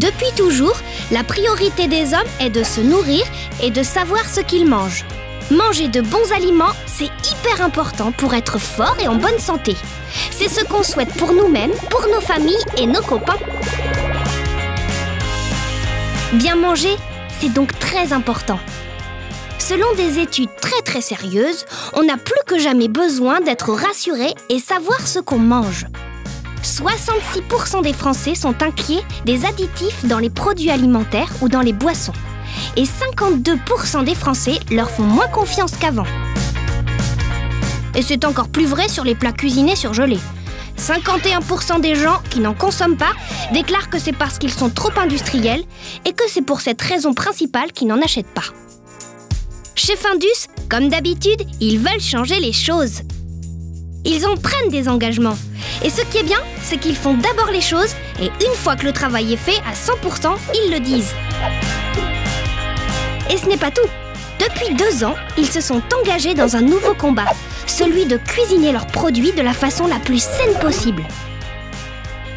Depuis toujours, la priorité des hommes est de se nourrir et de savoir ce qu'ils mangent. Manger de bons aliments, c'est hyper important pour être fort et en bonne santé. C'est ce qu'on souhaite pour nous-mêmes, pour nos familles et nos copains. Bien manger, c'est donc très important. Selon des études très sérieuses, on a plus que jamais besoin d'être rassuré et savoir ce qu'on mange. 66% des Français sont inquiets des additifs dans les produits alimentaires ou dans les boissons. Et 52% des Français leur font moins confiance qu'avant. Et c'est encore plus vrai sur les plats cuisinés surgelés. 51% des gens qui n'en consomment pas déclarent que c'est parce qu'ils sont trop industriels et que c'est pour cette raison principale qu'ils n'en achètent pas. Chez Findus, comme d'habitude, ils veulent changer les choses. Ils en prennent des engagements. Et ce qui est bien, c'est qu'ils font d'abord les choses et une fois que le travail est fait à 100%, ils le disent. Et ce n'est pas tout. Depuis 2 ans, ils se sont engagés dans un nouveau combat, celui de cuisiner leurs produits de la façon la plus saine possible.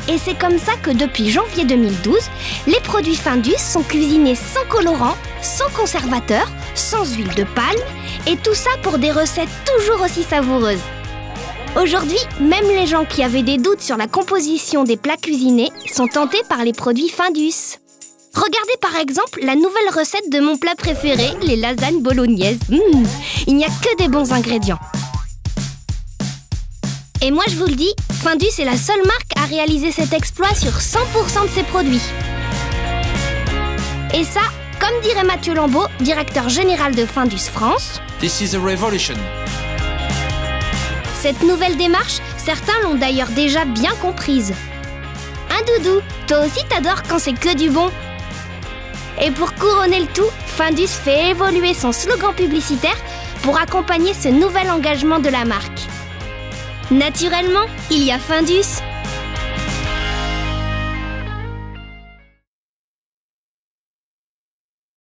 Et c'est comme ça que depuis janvier 2012, les produits Findus sont cuisinés sans colorant, sans conservateur, sans huile de palme, et tout ça pour des recettes toujours aussi savoureuses. Aujourd'hui, même les gens qui avaient des doutes sur la composition des plats cuisinés sont tentés par les produits Findus. Regardez par exemple la nouvelle recette de mon plat préféré, les lasagnes bolognaises. Il n'y a que des bons ingrédients. Et moi je vous le dis, Findus est la seule marque à réaliser cet exploit sur 100% de ses produits. Et ça, comme dirait Mathieu Lambeau, directeur général de Findus France, This is a revolution. Cette nouvelle démarche, certains l'ont d'ailleurs déjà bien comprise. Hein Doudou, toi aussi t'adores quand c'est que du bon. Et pour couronner le tout, Findus fait évoluer son slogan publicitaire pour accompagner ce nouvel engagement de la marque. Naturellement, il y a Findus.